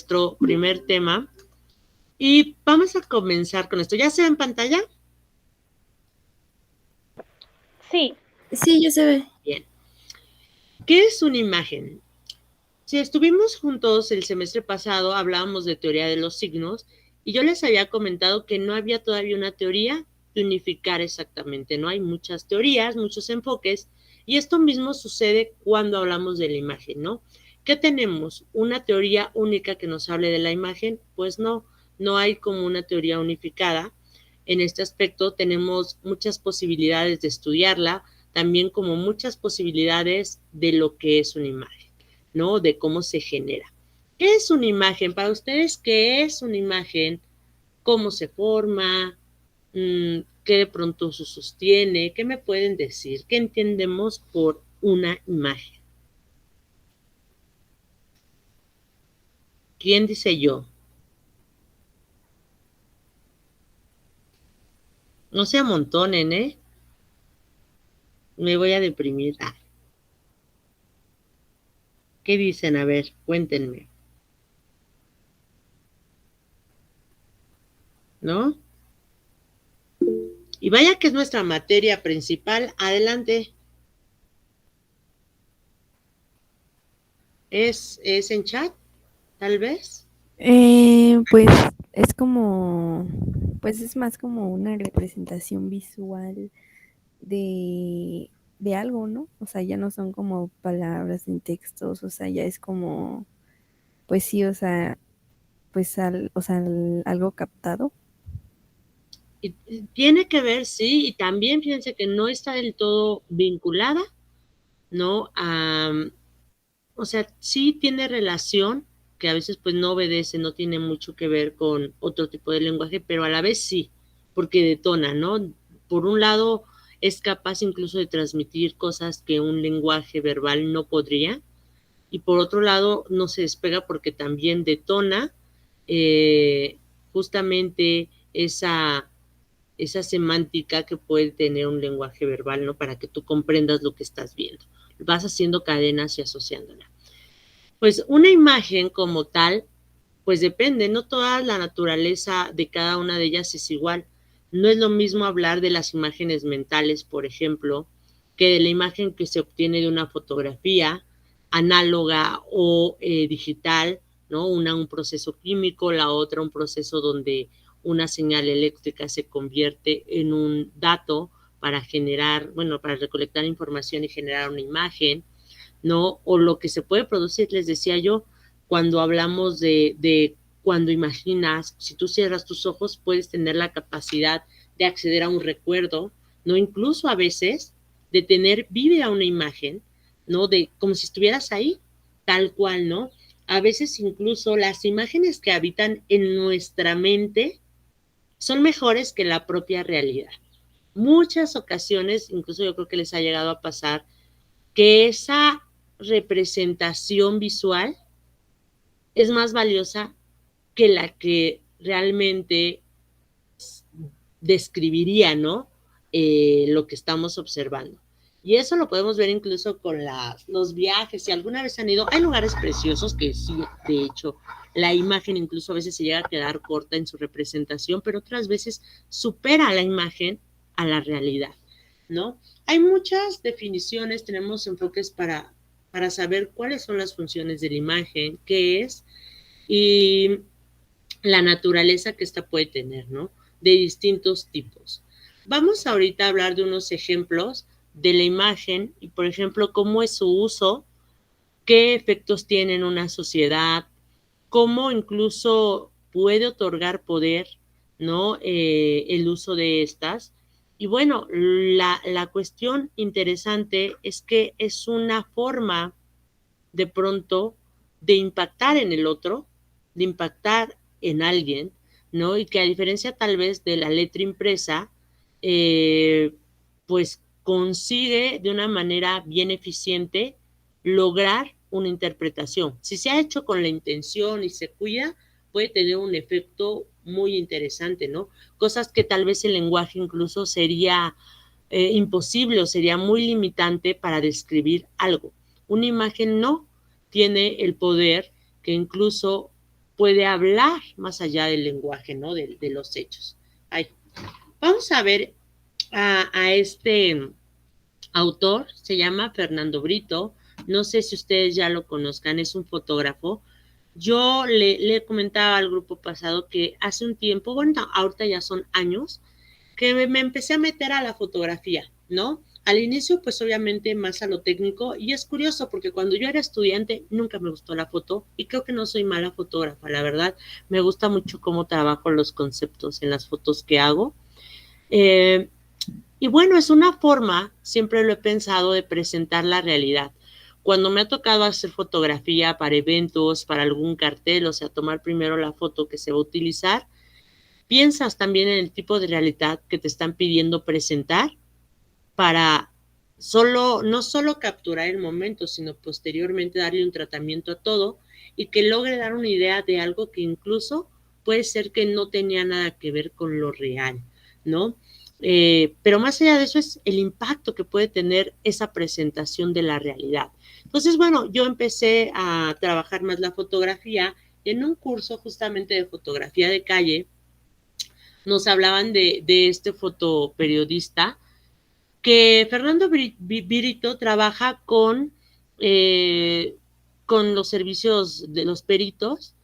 nuestro primer tema y vamos a comenzar con esto. ¿Ya se ve en pantalla? Sí. Sí, ya se ve. Bien. ¿Qué es una imagen? Si estuvimos juntos el semestre pasado, hablábamos de teoría de los signos y yo les había comentado que no había todavía una teoría de unificar exactamente. No hay muchas teorías, muchos enfoques y esto mismo sucede cuando hablamos de la imagen, ¿no? ¿Qué tenemos? ¿Una teoría única que nos hable de la imagen? Pues no, no hay como una teoría unificada. En este aspecto tenemos muchas posibilidades de estudiarla, también como muchas posibilidades de lo que es una imagen, ¿no? De cómo se genera. ¿Qué es una imagen? Para ustedes, ¿qué es una imagen? ¿Cómo se forma? ¿Qué de pronto se sostiene? ¿Qué me pueden decir? ¿Qué entendemos por una imagen? ¿Quién dice yo? No se amontonen, ¿eh? Me voy a deprimir. Ah. ¿Qué dicen? A ver, cuéntenme. ¿No? Y vaya que es nuestra materia principal. Adelante. ¿Es en chat? Tal vez. Pues es como, pues es más como una representación visual de algo, ¿no? O sea, ya no son como palabras en textos, o sea, ya es como, pues sí, o sea, pues algo captado. Y tiene que ver, sí, y también fíjense que no está del todo vinculada, ¿no? O sea, sí tiene relación, que a veces pues no obedece, no tiene mucho que ver con otro tipo de lenguaje, pero a la vez sí, porque detona, ¿no? Por un lado, es capaz incluso de transmitir cosas que un lenguaje verbal no podría, y por otro lado, no se despega porque también detona eh, justamente esa semántica que puede tener un lenguaje verbal, ¿no? Para que tú comprendas lo que estás viendo. Vas haciendo cadenas y asociándola. Pues una imagen como tal, pues depende, no toda la naturaleza de cada una de ellas es igual. No es lo mismo hablar de las imágenes mentales, por ejemplo, que de la imagen que se obtiene de una fotografía análoga o digital, ¿no? Una un proceso químico, la otra un proceso donde una señal eléctrica se convierte en un dato para generar, bueno, para recolectar información y generar una imagen, ¿no? O lo que se puede producir, les decía yo, cuando hablamos de cuando imaginas, si tú cierras tus ojos, puedes tener la capacidad de acceder a un recuerdo, ¿no? Incluso a veces de tener viva una imagen, ¿no? De como si estuvieras ahí, tal cual, ¿no? A veces incluso las imágenes que habitan en nuestra mente son mejores que la propia realidad. Muchas ocasiones, incluso yo creo que les ha llegado a pasar, que esa representación visual es más valiosa que la que realmente describiría, ¿no? Lo que estamos observando. Y eso lo podemos ver incluso con los viajes. Si alguna vez han ido, hay lugares preciosos que sí, de hecho, la imagen incluso a veces se llega a quedar corta en su representación, pero otras veces supera la imagen a la realidad, ¿no? Hay muchas definiciones, tenemos enfoques para saber cuáles son las funciones de la imagen, qué es y la naturaleza que ésta puede tener, ¿no? De distintos tipos. Vamos ahorita a hablar de unos ejemplos de la imagen y, por ejemplo, cómo es su uso, qué efectos tiene en una sociedad, cómo incluso puede otorgar poder, ¿no? El uso de estas. Y bueno, la cuestión interesante es que es una forma de pronto de impactar en el otro, de impactar en alguien, ¿no? Y que a diferencia tal vez de la letra impresa, pues consigue de una manera bien eficiente lograr una interpretación. Si se ha hecho con la intención y se cuida, puede tener un efecto muy interesante, ¿no? Cosas que tal vez el lenguaje incluso sería imposible o sería muy limitante para describir algo. Una imagen no tiene el poder que incluso puede hablar más allá del lenguaje, ¿no? De los hechos. Ay. Vamos a ver a este autor, se llama Fernando Brito, no sé si ustedes ya lo conozcan, es un fotógrafo. Yo le comentaba al grupo pasado que hace un tiempo, bueno, ahorita ya son años, que me empecé a meter a la fotografía, ¿no? Al inicio, pues obviamente más a lo técnico, y es curioso porque cuando yo era estudiante nunca me gustó la foto y creo que no soy mala fotógrafa, la verdad, me gusta mucho cómo trabajo los conceptos en las fotos que hago. Y bueno, es una forma, siempre lo he pensado, de presentar la realidad. Cuando me ha tocado hacer fotografía para eventos, para algún cartel, o sea, tomar primero la foto que se va a utilizar, piensas también en el tipo de realidad que te están pidiendo presentar para no solo capturar el momento, sino posteriormente darle un tratamiento a todo y que logre dar una idea de algo que incluso puede ser que no tenía nada que ver con lo real, ¿no? Pero más allá de eso es el impacto que puede tener esa presentación de la realidad. Entonces, bueno, yo empecé a trabajar más la fotografía en un curso justamente de fotografía de calle. Nos hablaban de este fotoperiodista que Fernando Virito trabaja con los servicios de los peritos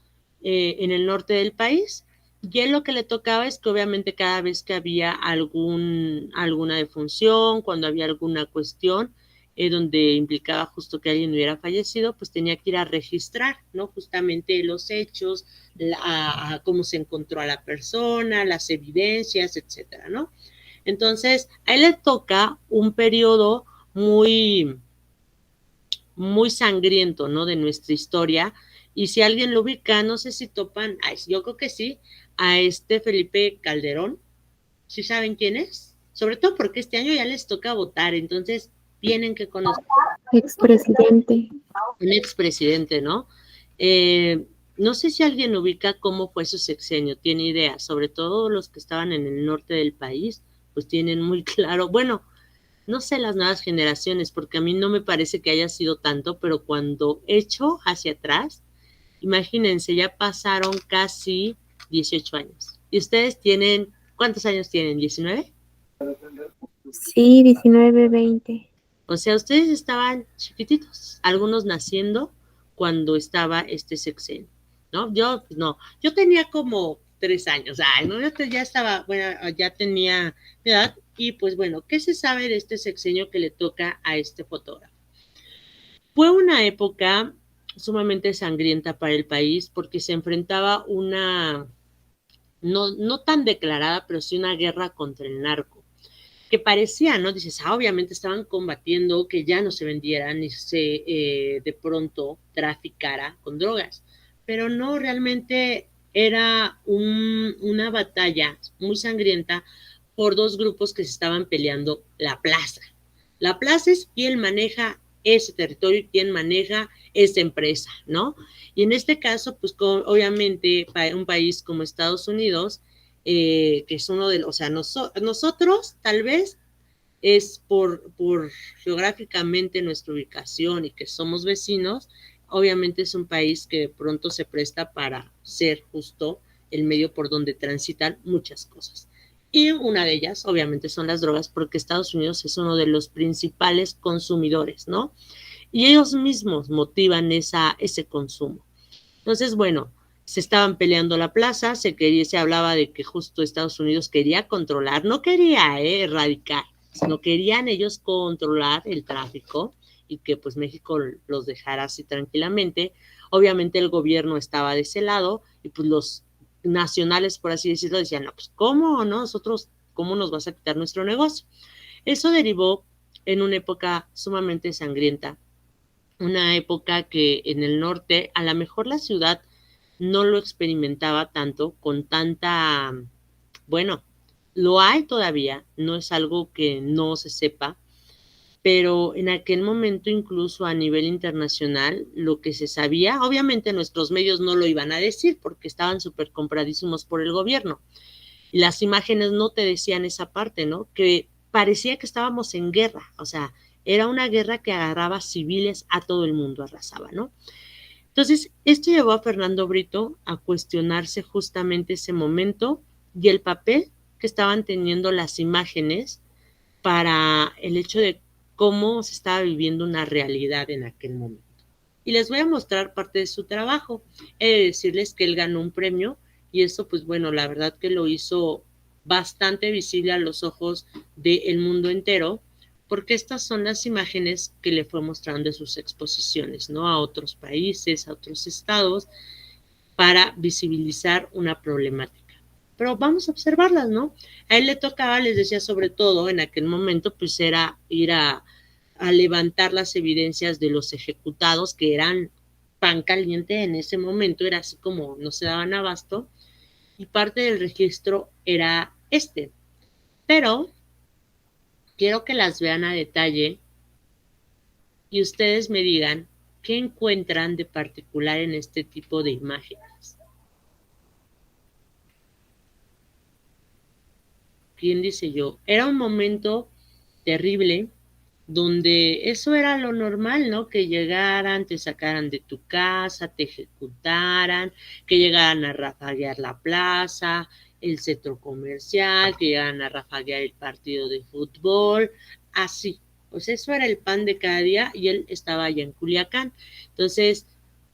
en el norte del país. Y él lo que le tocaba es que obviamente cada vez que había alguna defunción, cuando había alguna cuestión donde implicaba justo que alguien hubiera fallecido, pues tenía que ir a registrar, ¿no? Justamente los hechos, a cómo se encontró a la persona, las evidencias, etcétera, ¿no? Entonces, a él le toca un periodo muy, muy sangriento, ¿no? De nuestra historia. Y si alguien lo ubica, no sé si topan, yo creo que sí, a este Felipe Calderón. ¿Sí saben quién es? Sobre todo porque este año ya les toca votar, entonces tienen que conocer. Expresidente. Un expresidente, ¿no? No sé si alguien ubica cómo fue su sexenio, tiene idea, sobre todo los que estaban en el norte del país, pues tienen muy claro, bueno, no sé las nuevas generaciones, porque a mí no me parece que haya sido tanto, pero cuando echo hacia atrás, imagínense, ya pasaron casi 18 años. ¿Y ustedes tienen, cuántos años tienen? ¿19? Sí, 19, 20. O sea, ustedes estaban chiquititos, algunos naciendo cuando estaba este sexenio, ¿no? Yo, no, yo tenía como 3 años, no, ya estaba, bueno, ya tenía edad, y pues bueno, ¿qué se sabe de este sexenio que le toca a este fotógrafo? Fue una época sumamente sangrienta para el país porque se enfrentaba no tan declarada, pero sí una guerra contra el narco que parecía, ¿no? Dices, obviamente estaban combatiendo que ya no se vendieran ni se de pronto traficara con drogas, pero no, realmente era una batalla muy sangrienta por dos grupos que se estaban peleando la plaza. La plaza es quien maneja ese territorio y quien maneja esa empresa, ¿no? Y en este caso, pues obviamente un país como Estados Unidos, que es uno de los, o sea, nosotros tal vez es por geográficamente nuestra ubicación y que somos vecinos, obviamente es un país que de pronto se presta para ser justo el medio por donde transitan muchas cosas. Y una de ellas, obviamente, son las drogas, porque Estados Unidos es uno de los principales consumidores, ¿no? Y ellos mismos motivan ese consumo. Entonces, bueno, se estaban peleando la plaza, se hablaba de que justo Estados Unidos quería controlar, no quería erradicar, sino querían ellos controlar el tráfico y que pues México los dejara así tranquilamente. Obviamente el gobierno estaba de ese lado y pues los nacionales, por así decirlo, decían, no, pues ¿cómo, no? Nosotros, ¿cómo nos vas a quitar nuestro negocio? Eso derivó en una época sumamente sangrienta, una época que en el norte, a lo mejor la ciudad no lo experimentaba tanto, con tanta, bueno, lo hay todavía, no es algo que no se sepa, pero en aquel momento incluso a nivel internacional lo que se sabía, obviamente nuestros medios no lo iban a decir porque estaban súper compradísimos por el gobierno. Y las imágenes no te decían esa parte, ¿no? Que parecía que estábamos en guerra, o sea, era una guerra que agarraba civiles a todo el mundo, arrasaba, ¿no? Entonces, esto llevó a Fernando Brito a cuestionarse justamente ese momento y el papel que estaban teniendo las imágenes para el hecho de cómo se estaba viviendo una realidad en aquel momento. Y les voy a mostrar parte de su trabajo. He de decirles que él ganó un premio y eso, pues bueno, la verdad que lo hizo bastante visible a los ojos del mundo entero, porque estas son las imágenes que le fue mostrando de sus exposiciones, ¿no? A otros países, a otros estados, para visibilizar una problemática. Pero vamos a observarlas, ¿no? A él le tocaba, les decía, sobre todo en aquel momento, pues era ir a levantar las evidencias de los ejecutados, que eran pan caliente en ese momento, era así como no se daban abasto, y parte del registro era este. Pero quiero que las vean a detalle y ustedes me digan qué encuentran de particular en este tipo de imágenes. ¿Quién dice yo? Era un momento terrible donde eso era lo normal, ¿no? Que llegaran, te sacaran de tu casa, te ejecutaran, que llegaran a rafaguear la plaza, el centro comercial, que llegaran a rafaguear el partido de fútbol, así. Pues eso era el pan de cada día y él estaba allá en Culiacán. Entonces,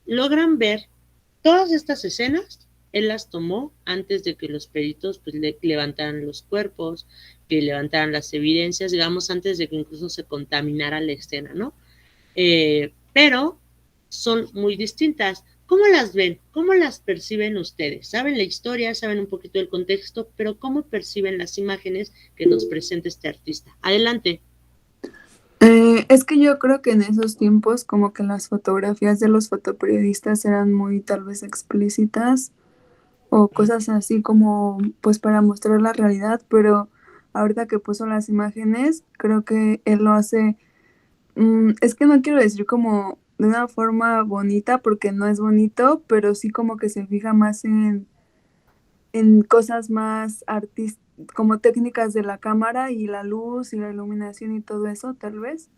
logran ver todas estas escenas, él las tomó antes de que los peritos pues, levantaran los cuerpos, que levantaran las evidencias, digamos, antes de que incluso se contaminara la escena, ¿no? Pero son muy distintas. ¿Cómo las ven? ¿Cómo las perciben ustedes? ¿Saben la historia? ¿Saben un poquito del contexto? Pero ¿cómo perciben las imágenes que nos presenta este artista? Adelante. Es que yo creo que en esos tiempos como que las fotografías de los fotoperiodistas eran muy tal vez explícitas o cosas así como pues para mostrar la realidad, pero ahorita que puso las imágenes creo que él lo hace, es que no quiero decir como de una forma bonita porque no es bonito, pero sí como que se fija más en cosas más como técnicas de la cámara y la luz y la iluminación y todo eso tal vez.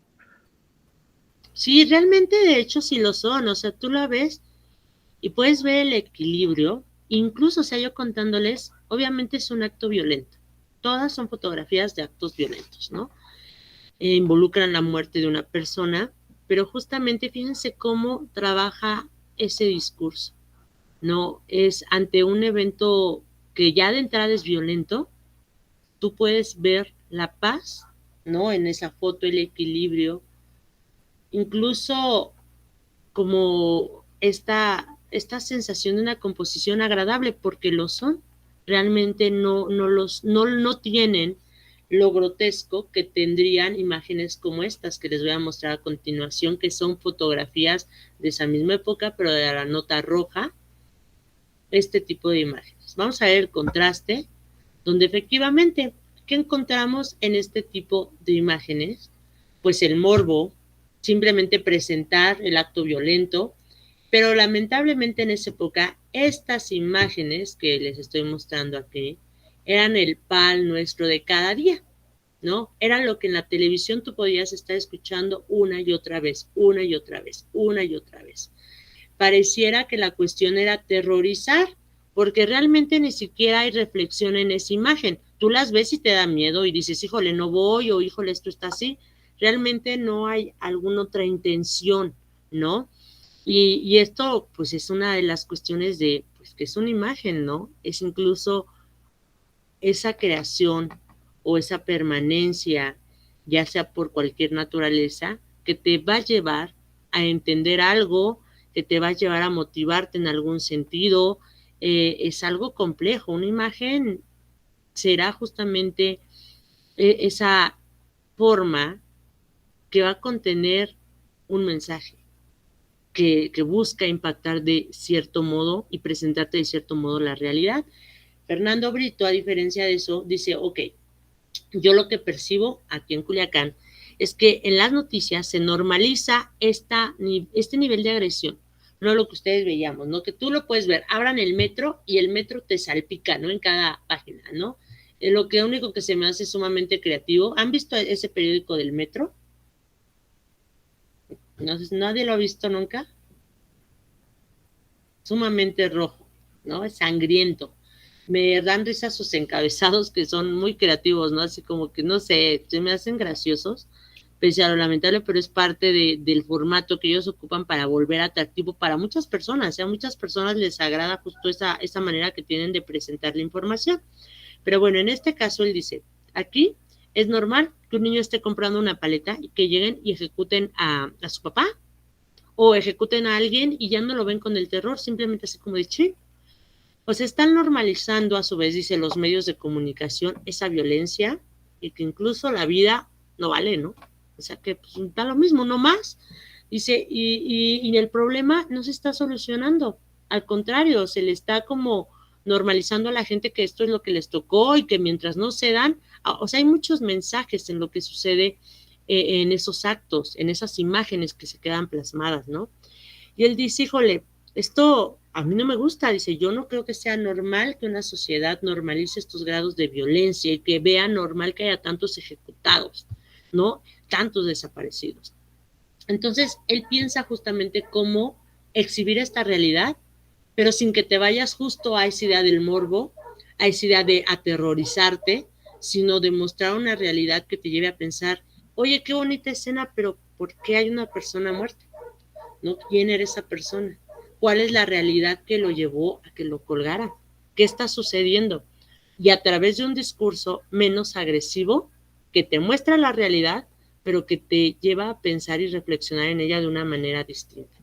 Sí, realmente de hecho sí lo son, o sea, tú la ves y puedes ver el equilibrio, incluso, o sea, yo contándoles, obviamente es un acto violento, todas son fotografías de actos violentos, ¿no? Involucran la muerte de una persona, pero justamente fíjense cómo trabaja ese discurso, ¿no? Es ante un evento que ya de entrada es violento, tú puedes ver la paz, ¿no? En esa foto, el equilibrio, incluso como esta sensación de una composición agradable, porque lo son, realmente no tienen lo grotesco que tendrían imágenes como estas que les voy a mostrar a continuación, que son fotografías de esa misma época, pero de la nota roja, este tipo de imágenes. Vamos a ver el contraste, donde efectivamente, ¿qué encontramos en este tipo de imágenes? Pues el morbo, simplemente presentar el acto violento, pero lamentablemente en esa época, estas imágenes que les estoy mostrando aquí eran el pan nuestro de cada día, ¿no? Era lo que en la televisión tú podías estar escuchando una y otra vez, una y otra vez, una y otra vez. Pareciera que la cuestión era aterrorizar, porque realmente ni siquiera hay reflexión en esa imagen. Tú las ves y te da miedo y dices, híjole, no voy, o híjole, esto está así. Realmente no hay alguna otra intención, ¿no? Y esto, pues, es una de las cuestiones de, pues, que es una imagen, ¿no? Es incluso esa creación o esa permanencia, ya sea por cualquier naturaleza, que te va a llevar a entender algo, que te va a llevar a motivarte en algún sentido. Es algo complejo. Una imagen será justamente esa forma que va a contener un mensaje que busca impactar de cierto modo y presentarte de cierto modo la realidad. Fernando Brito, a diferencia de eso, dice, ok, yo lo que percibo aquí en Culiacán es que en las noticias se normaliza este nivel de agresión, no lo que ustedes veíamos, ¿no? Que tú lo puedes ver, abran el metro y el metro te salpica, ¿no? En cada página, ¿no? Lo que único que se me hace sumamente creativo. ¿Han visto ese periódico del metro? No sé, nadie lo ha visto nunca. sumamente rojo, ¿no? Es sangriento. Me dan risa sus encabezados que son muy creativos, ¿no? Así como que, no sé, se me hacen graciosos, pese a lo lamentable, pero es parte del formato que ellos ocupan para volver atractivo para muchas personas. A muchas personas les agrada justo esa manera que tienen de presentar la información. Pero bueno, en este caso él dice, aquí es normal que un niño esté comprando una paleta y que lleguen y ejecuten a su papá o ejecuten a alguien y ya no lo ven con el terror, simplemente así como de sí. O sea, están normalizando a su vez, dice, los medios de comunicación esa violencia y que incluso la vida no vale, ¿no? O sea, que pues, da lo mismo, no más. Dice, y el problema no se está solucionando. Al contrario, se le está como normalizando a la gente que esto es lo que les tocó y que mientras no se dan, o sea, hay muchos mensajes en lo que sucede en esos actos, en esas imágenes que se quedan plasmadas, ¿no? Y él dice, híjole, esto a mí no me gusta, dice, yo no creo que sea normal que una sociedad normalice estos grados de violencia y que vea normal que haya tantos ejecutados, ¿no? Tantos desaparecidos. Entonces, él piensa justamente cómo exhibir esta realidad, pero sin que te vayas justo a esa idea del morbo, a esa idea de aterrorizarte, sino de mostrar una realidad que te lleve a pensar, oye, qué bonita escena, pero ¿por qué hay una persona muerta? ¿No? ¿Quién era esa persona? ¿Cuál es la realidad que lo llevó a que lo colgaran? ¿Qué está sucediendo? Y a través de un discurso menos agresivo que te muestra la realidad, pero que te lleva a pensar y reflexionar en ella de una manera distinta.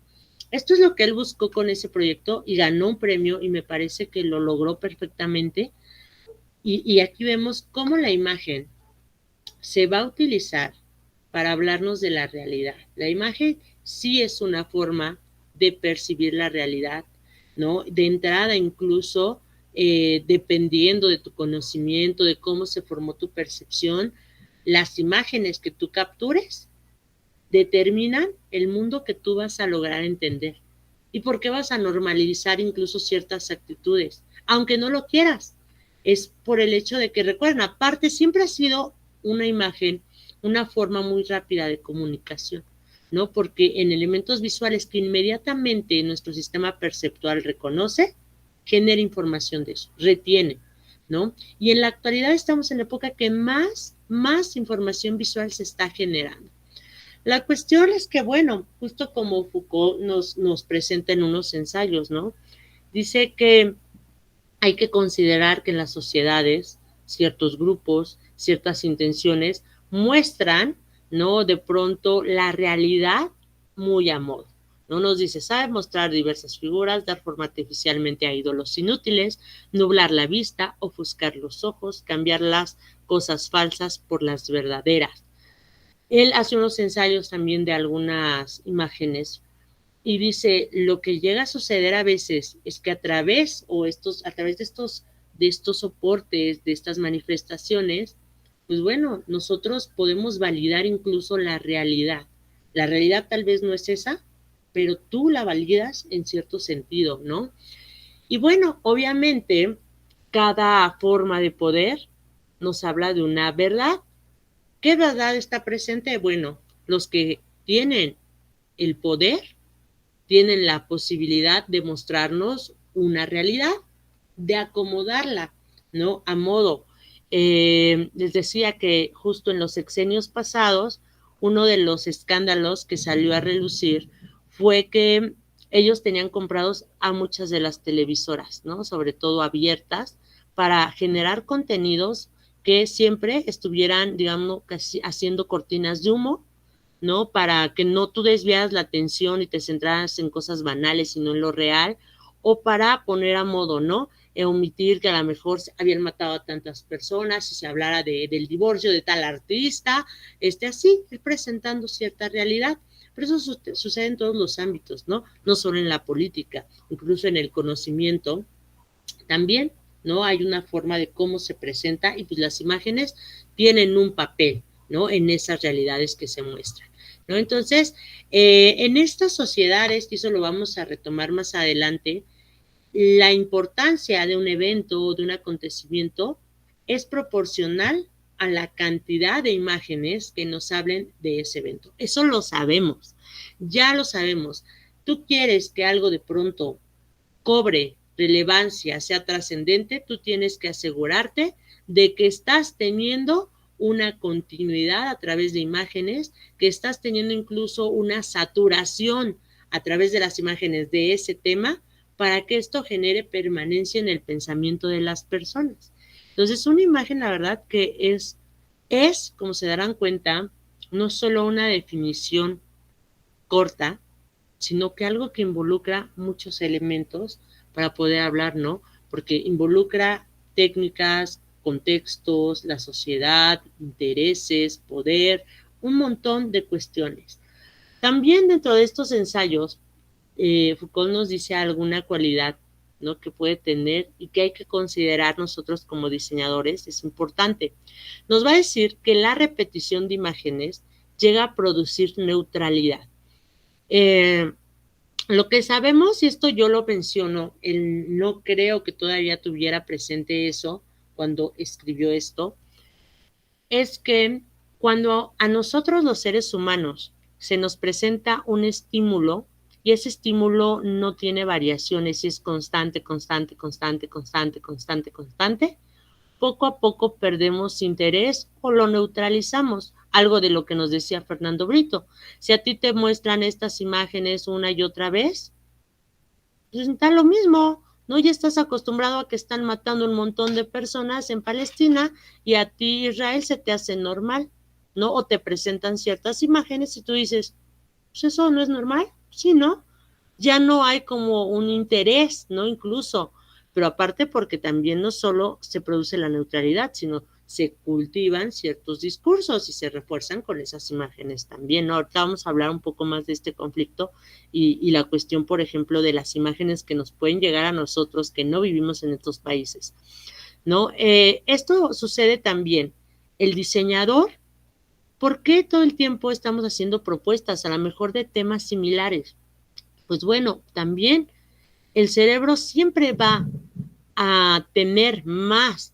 Esto es lo que él buscó con ese proyecto y ganó un premio y me parece que lo logró perfectamente. Y aquí vemos cómo la imagen se va a utilizar para hablarnos de la realidad. La imagen sí es una forma de percibir la realidad, ¿no? De entrada incluso, dependiendo de tu conocimiento, de cómo se formó tu percepción, las imágenes que tú captures determinan el mundo que tú vas a lograr entender y por qué vas a normalizar incluso ciertas actitudes, aunque no lo quieras. Es por el hecho de que, recuerden, aparte siempre ha sido una imagen, una forma muy rápida de comunicación, ¿no? Porque en elementos visuales que inmediatamente nuestro sistema perceptual reconoce, genera información de eso, retiene, ¿no? Y en la actualidad estamos en la época que más información visual se está generando. La cuestión es que, bueno, justo como Foucault nos presenta en unos ensayos, ¿no? Dice que hay que considerar que en las sociedades ciertos grupos, ciertas intenciones muestran, ¿no? De pronto la realidad muy a modo. ¿No? Nos dice, sabe mostrar diversas figuras, dar forma artificialmente a ídolos inútiles, nublar la vista, ofuscar los ojos, cambiar las cosas falsas por las verdaderas. Él hace unos ensayos también de algunas imágenes y dice, lo que llega a suceder a veces es que a través de estos soportes, de estas manifestaciones, pues bueno, nosotros podemos validar incluso la realidad. La realidad tal vez no es esa, pero tú la validas en cierto sentido, ¿no? Y bueno, obviamente, cada forma de poder nos habla de una verdad. ¿Qué verdad está presente? Bueno, los que tienen el poder tienen la posibilidad de mostrarnos una realidad, de acomodarla, ¿no? A modo. Les decía que justo en los sexenios pasados, uno de los escándalos que salió a relucir fue que ellos tenían comprados a muchas de las televisoras, ¿no? Sobre todo abiertas, para generar contenidos que siempre estuvieran, digamos, casi haciendo cortinas de humo, ¿no? Para que no tú desviaras la atención y te centraras en cosas banales, sino en lo real, o para poner a modo, ¿no? Omitir que a lo mejor habían matado a tantas personas y se hablara del divorcio de tal artista, así, ir presentando cierta realidad. Pero eso sucede en todos los ámbitos, ¿no? No solo en la política, incluso en el conocimiento también, ¿no? Hay una forma de cómo se presenta y pues las imágenes tienen un papel, ¿no? En esas realidades que se muestran, ¿no? Entonces, en estas sociedades, y eso lo vamos a retomar más adelante, la importancia de un evento o de un acontecimiento es proporcional a la cantidad de imágenes que nos hablen de ese evento. Eso lo sabemos, ya lo sabemos. Tú quieres que algo de pronto cobre relevancia, sea trascendente, tú tienes que asegurarte de que estás teniendo una continuidad a través de imágenes, que estás teniendo incluso una saturación a través de las imágenes de ese tema para que esto genere permanencia en el pensamiento de las personas. Entonces, una imagen, la verdad, que es, como se darán cuenta, no solo una definición corta, sino que algo que involucra muchos elementos para poder hablar, ¿no? Porque involucra técnicas, contextos, la sociedad, intereses, poder, un montón de cuestiones. También dentro de estos ensayos, Foucault nos dice alguna cualidad, ¿no?, que puede tener y que hay que considerar nosotros como diseñadores, es importante. Nos va a decir que la repetición de imágenes llega a producir neutralidad. Lo que sabemos, y esto yo lo menciono, él no creo que todavía tuviera presente eso cuando escribió esto, es que cuando a nosotros los seres humanos se nos presenta un estímulo y ese estímulo no tiene variaciones y es constante, constante, constante, constante, constante, constante, poco a poco perdemos interés o lo neutralizamos. Algo de lo que nos decía Fernando Brito. Si a ti te muestran estas imágenes una y otra vez, pues está lo mismo, ¿no? Ya estás acostumbrado a que están matando un montón de personas en Palestina y a ti, Israel, se te hace normal, ¿no? O te presentan ciertas imágenes y tú dices, pues eso no es normal, sí, ¿no? Ya no hay como un interés, ¿no? Incluso, pero aparte porque también no solo se produce la neutralidad, sino se cultivan ciertos discursos y se refuerzan con esas imágenes también, ¿no? Ahorita vamos a hablar un poco más de este conflicto y la cuestión, por ejemplo, de las imágenes que nos pueden llegar a nosotros que no vivimos en estos países, ¿no? Esto sucede también. El diseñador, ¿por qué todo el tiempo estamos haciendo propuestas, a lo mejor de temas similares? Pues bueno, también el cerebro siempre va a tender más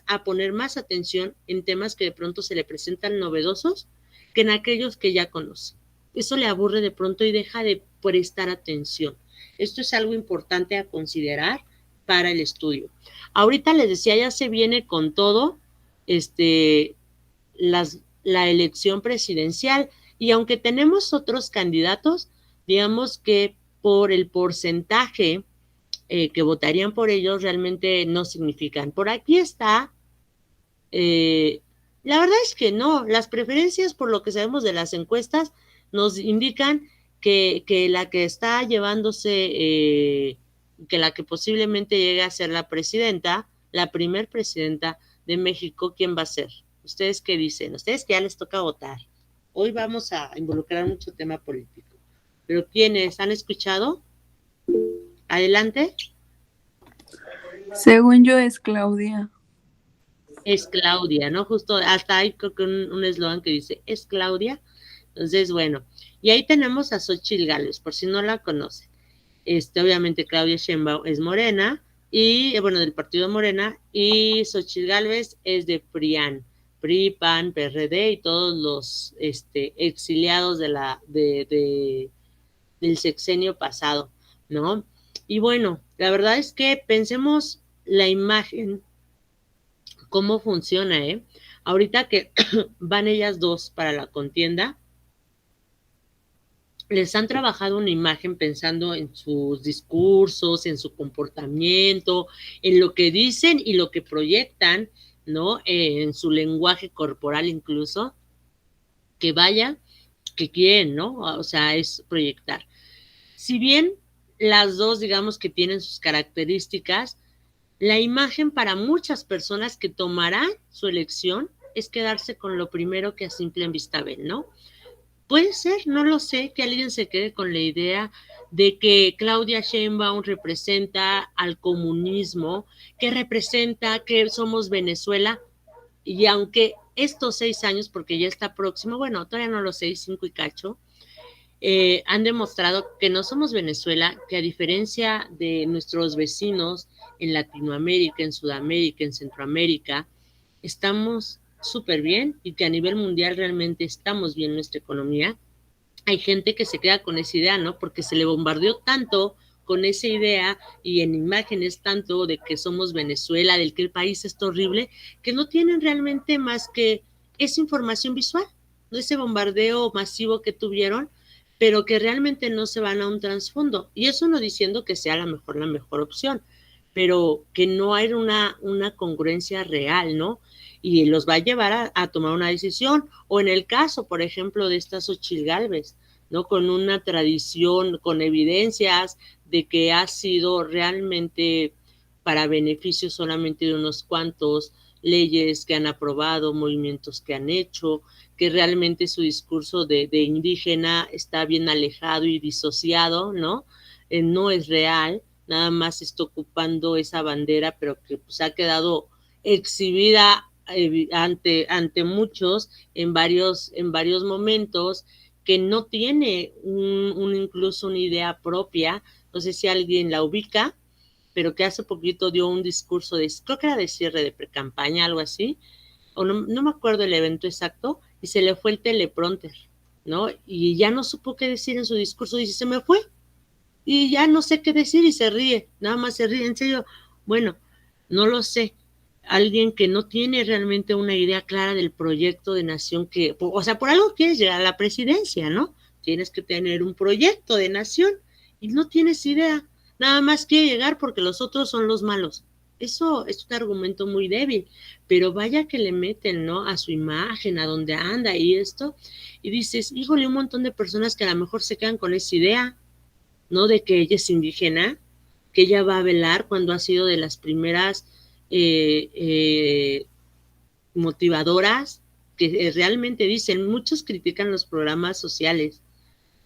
a poner más atención en temas que de pronto se le presentan novedosos que en aquellos que ya conoce. Eso le aburre de pronto y deja de prestar atención. Esto es algo importante a considerar para el estudio. Ahorita les decía, ya se viene con todo la elección presidencial y aunque tenemos otros candidatos, digamos que por el porcentaje que votarían por ellos realmente no significan. Por aquí está, la verdad es que no, las preferencias por lo que sabemos de las encuestas nos indican que la que está llevándose, que la que posiblemente llegue a ser la presidenta, la primer presidenta de México, ¿quién va a ser? ¿Ustedes qué dicen? Ustedes que ya les toca votar. Hoy vamos a involucrar mucho tema político. ¿Pero quiénes? ¿Han escuchado? Adelante. Según yo es Claudia. Es Claudia, ¿no? Justo hasta hay creo que un eslogan que dice, es Claudia. Entonces, bueno, y ahí tenemos a Xóchitl Gálvez, por si no la conocen. Obviamente Claudia Sheinbaum es morena, y bueno, del partido Morena, y Xóchitl Gálvez es de PRIAN, PRI, PAN, PRD y todos los exiliados del sexenio pasado, ¿no? Y bueno, la verdad es que pensemos la imagen, cómo funciona, Ahorita que van ellas dos para la contienda, les han trabajado una imagen pensando en sus discursos, en su comportamiento, en lo que dicen y lo que proyectan, ¿no? En su lenguaje corporal incluso, que vaya, que quieren, ¿no? O sea, es proyectar. Si bien las dos, digamos que tienen sus características, la imagen para muchas personas que tomarán su elección es quedarse con lo primero que a simple vista ven, ¿no? Puede ser, no lo sé, que alguien se quede con la idea de que Claudia Sheinbaum representa al comunismo, que representa que somos Venezuela, y aunque estos 6 años, porque ya está próximo, bueno, todavía no lo sé, 5 y cacho, han demostrado que no somos Venezuela, que a diferencia de nuestros vecinos en Latinoamérica, en Sudamérica, en Centroamérica, estamos súper bien y que a nivel mundial realmente estamos bien en nuestra economía. Hay gente que se queda con esa idea, ¿no? Porque se le bombardeó tanto con esa idea y en imágenes tanto de que somos Venezuela, del que el país está horrible, que no tienen realmente más que esa información visual, ¿no? Ese bombardeo masivo que tuvieron, pero que realmente no se van a un trasfondo. Y eso no diciendo que sea la mejor opción, pero que no hay una congruencia real, ¿no? Y los va a llevar a tomar una decisión. O en el caso, por ejemplo, de esta Xóchitl Gálvez, ¿no? Con una tradición, con evidencias de que ha sido realmente para beneficio solamente de unos cuantos, leyes que han aprobado, movimientos que han hecho, que realmente su discurso de indígena está bien alejado y disociado, ¿no? No es real, nada más está ocupando esa bandera, pero que pues ha quedado exhibida ante muchos en varios momentos, que no tiene incluso una idea propia. No sé si alguien la ubica, pero que hace poquito dio un discurso creo que era de cierre de precampaña, algo así, o no me acuerdo el evento exacto, y se le fue el teleprompter, ¿no? Y ya no supo qué decir en su discurso, dice, se me fue, y ya no sé qué decir, y se ríe, nada más se ríe, en serio. Bueno, no lo sé. Alguien que no tiene realmente una idea clara del proyecto de nación que, o sea, por algo quieres llegar a la presidencia, ¿no? Tienes que tener un proyecto de nación y no tienes idea, nada más quiere llegar porque los otros son los malos. Eso es un argumento muy débil, pero vaya que le meten, ¿no? A su imagen, a donde anda y esto, y dices, híjole, un montón de personas que a lo mejor se quedan con esa idea, ¿no? De que ella es indígena, que ella va a velar cuando ha sido de las primeras motivadoras, que realmente dicen, muchos critican los programas sociales.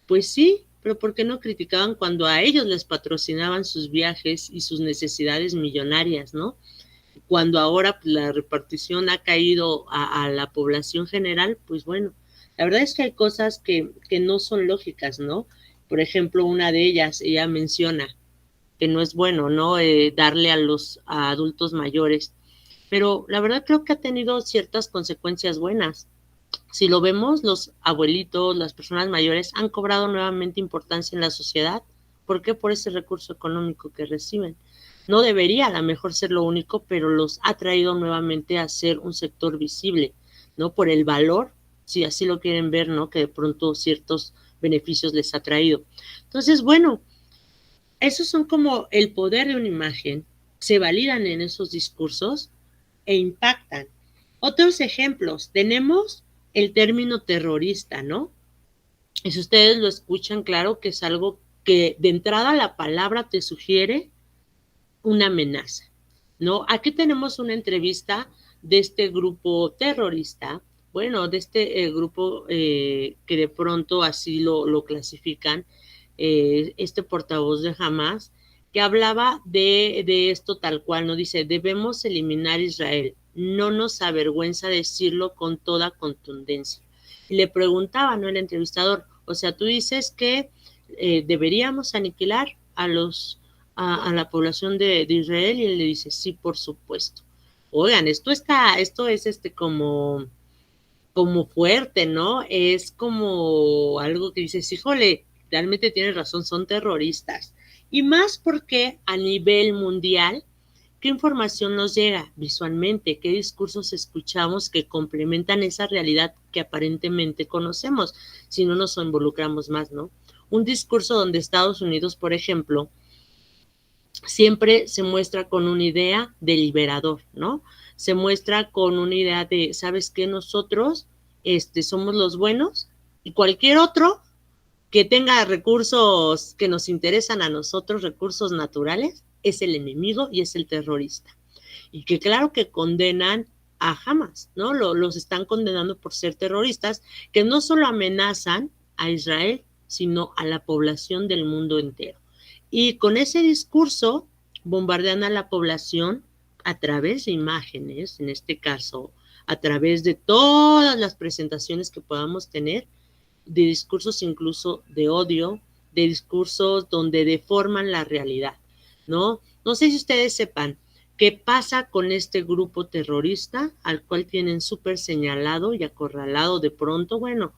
Pues sí, pero ¿por qué no criticaban cuando a ellos les patrocinaban sus viajes y sus necesidades millonarias, ¿no? Cuando ahora pues, la repartición ha caído a la población general, pues bueno, la verdad es que hay cosas que no son lógicas, ¿no? Por ejemplo, una de ellas, ella menciona que no es bueno, ¿no? Darle a adultos mayores, pero la verdad creo que ha tenido ciertas consecuencias buenas. Si lo vemos, los abuelitos, las personas mayores han cobrado nuevamente importancia en la sociedad. ¿Por qué? Por ese recurso económico que reciben. No debería a lo mejor ser lo único, pero los ha traído nuevamente a ser un sector visible, ¿no? Por el valor, si así lo quieren ver, ¿no? Que de pronto ciertos beneficios les ha traído. Entonces, bueno, esos son como el poder de una imagen, se validan en esos discursos e impactan. Otros ejemplos, tenemos el término terrorista, ¿no? Y si ustedes lo escuchan, claro que es algo que de entrada la palabra te sugiere una amenaza, ¿no? Aquí tenemos una entrevista de este grupo terrorista, bueno, de este grupo que de pronto así lo clasifican, este portavoz de Hamas, que hablaba de esto tal cual, ¿no? Dice, debemos eliminar Israel, no nos avergüenza decirlo con toda contundencia. Y le preguntaba, ¿no? El entrevistador, o sea, tú dices que deberíamos aniquilar a la población de Israel, y él le dice, sí, por supuesto. Oigan, esto es como fuerte, ¿no? Es como algo que dices, híjole, realmente tienes razón, son terroristas. Y más porque a nivel mundial, ¿qué información nos llega visualmente? ¿Qué discursos escuchamos que complementan esa realidad que aparentemente conocemos? Si no nos involucramos más, ¿no? Un discurso donde Estados Unidos, por ejemplo, siempre se muestra con una idea de liberador, ¿no? Se muestra con una idea de, ¿sabes qué? Nosotros somos los buenos y cualquier otro que tenga recursos que nos interesan a nosotros, recursos naturales, es el enemigo y es el terrorista. Y que claro que condenan a Hamas, ¿no? Los están condenando por ser terroristas, que no solo amenazan a Israel, sino a la población del mundo entero. Y con ese discurso bombardean a la población a través de imágenes, en este caso, a través de todas las presentaciones que podamos tener, de discursos incluso de odio, de discursos donde deforman la realidad, ¿no? No sé si ustedes sepan qué pasa con este grupo terrorista al cual tienen súper señalado y acorralado de pronto, bueno,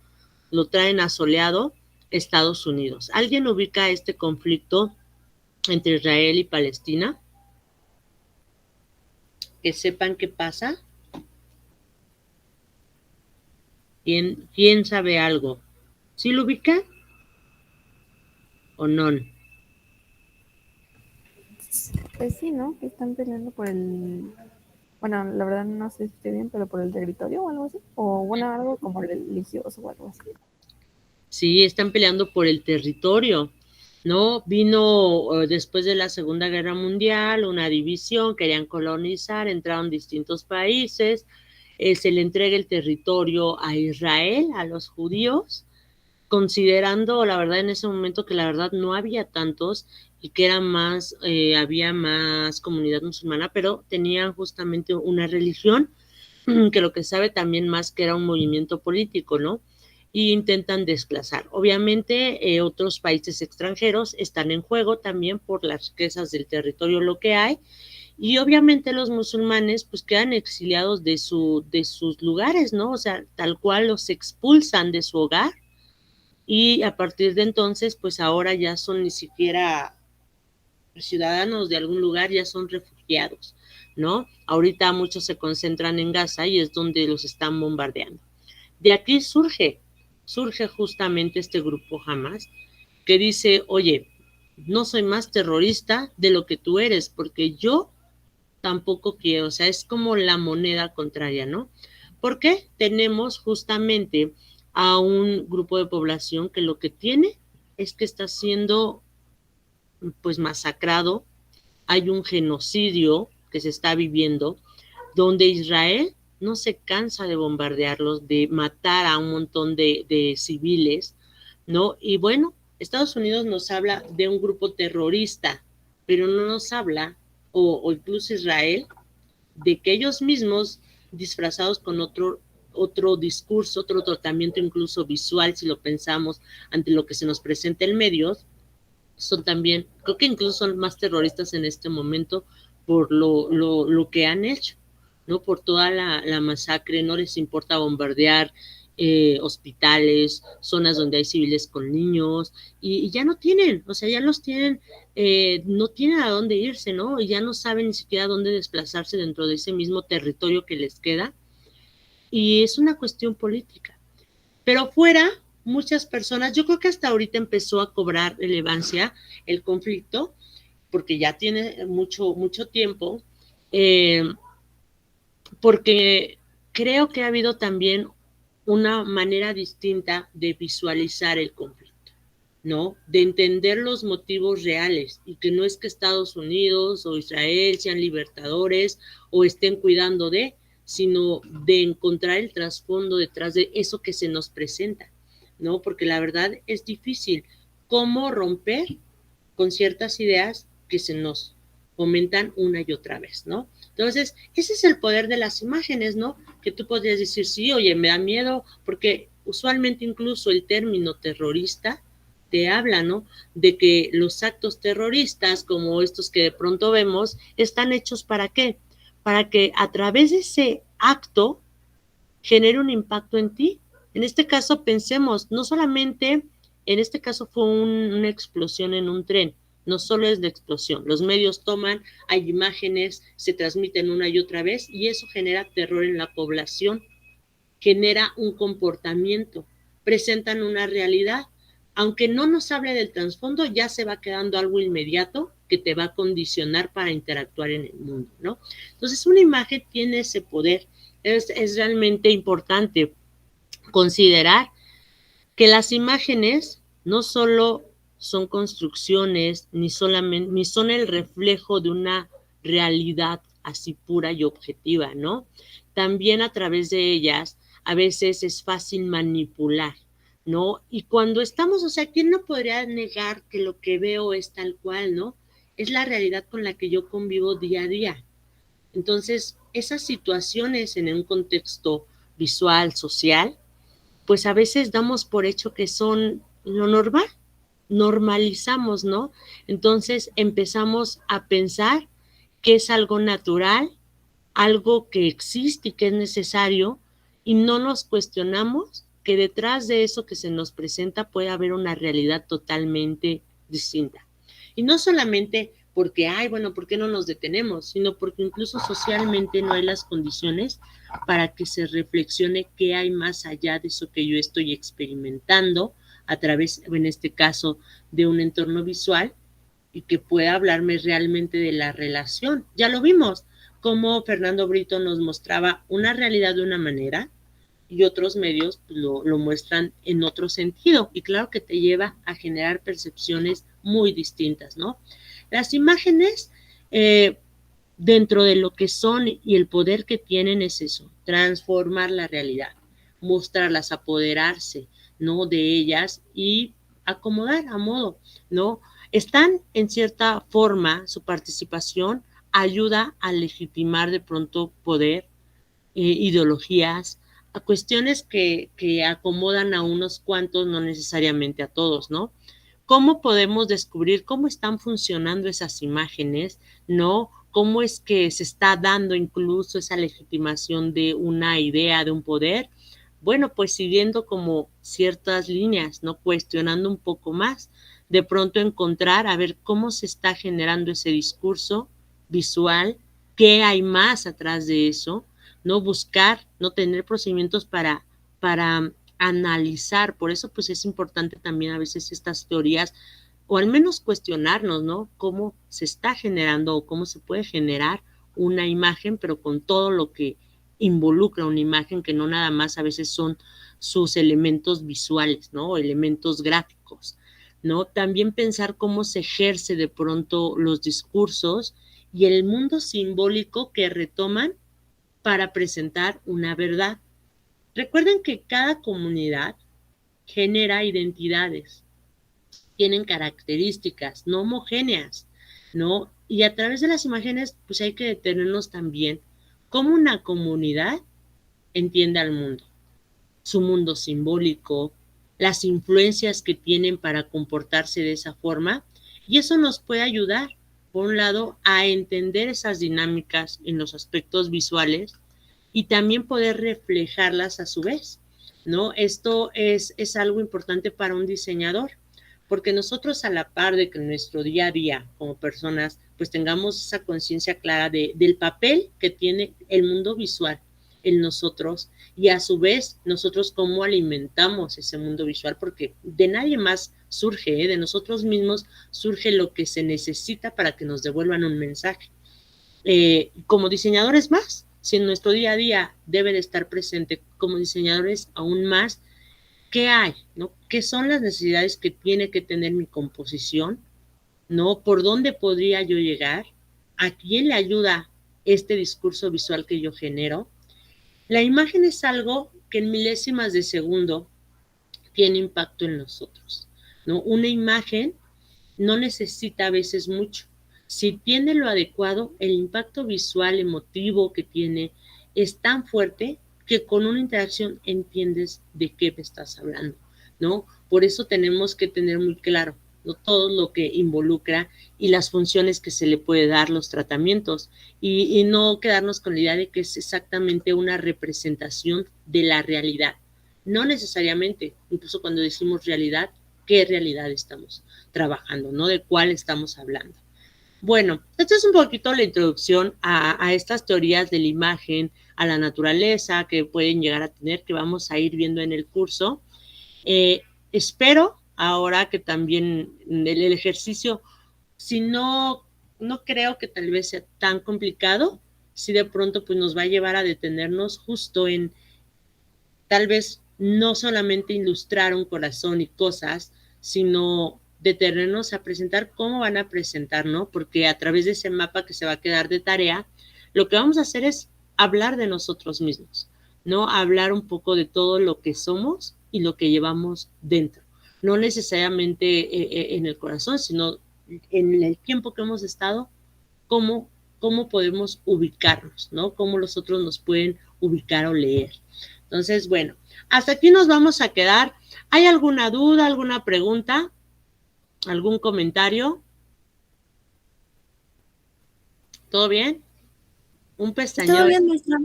lo traen asoleado Estados Unidos. ¿Alguien ubica este conflicto entre Israel y Palestina, que sepan qué pasa. ¿Quién sabe algo? ¿Sí lo ubica o no? Pues sí, ¿no? Que están peleando por el... Bueno, la verdad no sé si esté bien, pero por el territorio o algo así. O bueno, algo como religioso o algo así. Sí, están peleando por el territorio, ¿no? Vino después de la Segunda Guerra Mundial una división, querían colonizar, entraron distintos países, se le entrega el territorio a Israel, a los judíos, considerando la verdad en ese momento que la verdad no había tantos y que era más, había más comunidad musulmana, pero tenían justamente una religión que lo que sabe también más que era un movimiento político, ¿no? Y intentan desplazar. Obviamente otros países extranjeros están en juego también por las riquezas del territorio, lo que hay, y obviamente los musulmanes pues quedan exiliados de sus lugares, ¿no? O sea, tal cual los expulsan de su hogar y a partir de entonces pues ahora ya son ni siquiera ciudadanos de algún lugar, ya son refugiados, ¿no? Ahorita muchos se concentran en Gaza y es donde los están bombardeando. De aquí surge justamente este grupo Hamas que dice, oye, no soy más terrorista de lo que tú eres, porque yo tampoco quiero, o sea, es como la moneda contraria, ¿no? Porque tenemos justamente a un grupo de población que lo que tiene es que está siendo pues masacrado, hay un genocidio que se está viviendo, donde Israel no se cansa de bombardearlos, de matar a un montón de civiles, ¿no? Y bueno, Estados Unidos nos habla de un grupo terrorista, pero no nos habla, o incluso Israel, de que ellos mismos, disfrazados con otro discurso, otro tratamiento incluso visual, si lo pensamos ante lo que se nos presenta en medios, son también, creo que incluso son más terroristas en este momento por lo que han hecho, ¿no? Por toda la masacre, no les importa bombardear hospitales, zonas donde hay civiles con niños, y ya no tienen, o sea, ya los tienen, no tienen a dónde irse, ¿no? Y ya no saben ni siquiera a dónde desplazarse dentro de ese mismo territorio que les queda, y es una cuestión política. Pero fuera, muchas personas, yo creo que hasta ahorita empezó a cobrar relevancia el conflicto, porque ya tiene mucho tiempo, eh, porque creo que ha habido también una manera distinta de visualizar el conflicto, ¿no? De entender los motivos reales y que no es que Estados Unidos o Israel sean libertadores o estén cuidando de, sino de encontrar el trasfondo detrás de eso que se nos presenta, ¿no? Porque la verdad es difícil cómo romper con ciertas ideas que se nos comentan una y otra vez, ¿no? Entonces, ese es el poder de las imágenes, ¿no? Que tú podrías decir, sí, oye, me da miedo, porque usualmente incluso el término terrorista te habla, ¿no? De que los actos terroristas, como estos que de pronto vemos, están hechos ¿para qué? Para que a través de ese acto genere un impacto en ti. En este caso, pensemos, no solamente, en este caso fue una explosión en un tren, no solo es la explosión, los medios toman, hay imágenes, se transmiten una y otra vez y eso genera terror en la población, genera un comportamiento, presentan una realidad, aunque no nos hable del trasfondo, ya se va quedando algo inmediato que te va a condicionar para interactuar en el mundo, ¿no? Entonces, una imagen tiene ese poder, es realmente importante considerar que las imágenes no solo son construcciones, ni son el reflejo de una realidad así pura y objetiva, ¿no? También a través de ellas a veces es fácil manipular, ¿no? Y cuando estamos, o sea, ¿quién no podría negar que lo que veo es tal cual, ¿no? Es la realidad con la que yo convivo día a día. Entonces, esas situaciones en un contexto visual, social, pues a veces damos por hecho que son lo normal, normalizamos, ¿no? Entonces empezamos a pensar que es algo natural, algo que existe y que es necesario, y no nos cuestionamos que detrás de eso que se nos presenta puede haber una realidad totalmente distinta. Y no solamente porque, ay, bueno, ¿por qué no nos detenemos? Sino porque incluso socialmente no hay las condiciones para que se reflexione qué hay más allá de eso que yo estoy experimentando a través, en este caso, de un entorno visual y que pueda hablarme realmente de la relación. Ya lo vimos, como Fernando Brito nos mostraba una realidad de una manera y otros medios lo muestran en otro sentido. Y claro que te lleva a generar percepciones muy distintas, ¿no? Las imágenes, dentro de lo que son y el poder que tienen es eso, transformar la realidad, mostrarlas, apoderarse, ¿no? De ellas y acomodar a modo, ¿no? Están en cierta forma, su participación ayuda a legitimar de pronto poder, ideologías, a cuestiones que acomodan a unos cuantos, no necesariamente a todos, ¿no? ¿Cómo podemos descubrir cómo están funcionando esas imágenes, ¿no? ¿Cómo es que se está dando incluso esa legitimación de una idea, de un poder? Bueno, pues siguiendo como ciertas líneas, ¿no? Cuestionando un poco más, de pronto encontrar a ver cómo se está generando ese discurso visual, qué hay más atrás de eso, no buscar, no tener procedimientos para analizar. Por eso pues es importante también a veces estas teorías, o al menos cuestionarnos, ¿no? Cómo se está generando o cómo se puede generar una imagen, pero con todo lo que involucra una imagen, que no nada más a veces son sus elementos visuales, ¿no? O elementos gráficos, ¿no? También pensar cómo se ejerce de pronto los discursos y el mundo simbólico que retoman para presentar una verdad. Recuerden que cada comunidad genera identidades, tienen características no homogéneas, ¿no? Y a través de las imágenes, pues hay que detenernos también cómo una comunidad entiende al mundo, su mundo simbólico, las influencias que tienen para comportarse de esa forma, y eso nos puede ayudar, por un lado, a entender esas dinámicas en los aspectos visuales y también poder reflejarlas a su vez, ¿no? Esto es algo importante para un diseñador, porque nosotros a la par de que en nuestro día a día como personas, pues tengamos esa conciencia clara del papel que tiene el mundo visual en nosotros y a su vez nosotros cómo alimentamos ese mundo visual, porque de nadie más surge, de nosotros mismos surge lo que se necesita para que nos devuelvan un mensaje. Como diseñadores más, si en nuestro día a día debe de estar presente como diseñadores aún más, ¿qué hay? ¿No? ¿Qué son las necesidades que tiene que tener mi composición? ¿No? ¿Por dónde podría yo llegar? ¿A quién le ayuda este discurso visual que yo genero? La imagen es algo que en milésimas de segundo tiene impacto en nosotros, ¿no? Una imagen no necesita a veces mucho. Si tiene lo adecuado, el impacto visual, emotivo que tiene es tan fuerte que con una interacción entiendes de qué me estás hablando, ¿no? Por eso tenemos que tener muy claro, ¿no? Todo lo que involucra y las funciones que se le puede dar, los tratamientos, y no quedarnos con la idea de que es exactamente una representación de la realidad. No necesariamente, incluso cuando decimos realidad, ¿qué realidad estamos trabajando, ¿no? De cuál estamos hablando. Bueno, esta es un poquito la introducción a estas teorías de la imagen, a la naturaleza que pueden llegar a tener, que vamos a ir viendo en el curso. Espero ahora que también el ejercicio, si no creo que tal vez sea tan complicado, si de pronto pues nos va a llevar a detenernos justo en tal vez no solamente ilustrar un corazón y cosas, sino detenernos a presentar cómo van a presentar, ¿no? Porque a través de ese mapa que se va a quedar de tarea, lo que vamos a hacer es hablar de nosotros mismos, ¿no? Hablar un poco de todo lo que somos y lo que llevamos dentro. No necesariamente en el corazón, sino en el tiempo que hemos estado, cómo podemos ubicarnos, ¿no? Cómo los otros nos pueden ubicar o leer. Entonces, bueno, hasta aquí nos vamos a quedar. ¿Hay alguna duda, alguna pregunta, algún comentario? ¿Todo bien? Un pestañeo. Todo bien, maestra.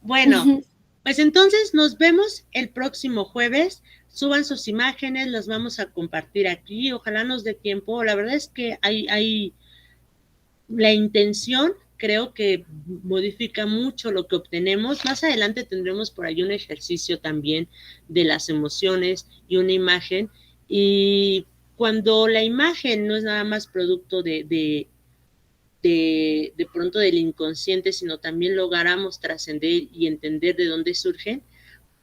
Bueno, Pues entonces nos vemos el próximo jueves. Suban sus imágenes, las vamos a compartir aquí. Ojalá nos dé tiempo. La verdad es que hay la intención, creo que modifica mucho lo que obtenemos. Más adelante tendremos por ahí un ejercicio también de las emociones y una imagen. Y cuando la imagen no es nada más producto de pronto del inconsciente, sino también logramos trascender y entender de dónde surgen,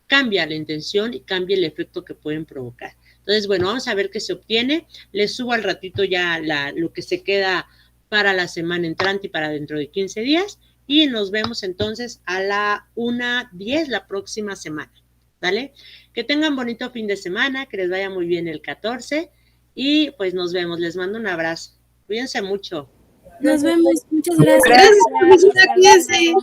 cambia la intención y cambia el efecto que pueden provocar. Entonces, bueno, vamos a ver qué se obtiene. Les subo al ratito ya lo que se queda para la semana entrante y para dentro de 15 días. Y nos vemos entonces a la 1:10 la próxima semana. ¿Vale? Que tengan bonito fin de semana, que les vaya muy bien el 14. Y pues nos vemos. Les mando un abrazo. Cuídense mucho. Nos vemos. Muchas gracias. Gracias, profesora, cuídese.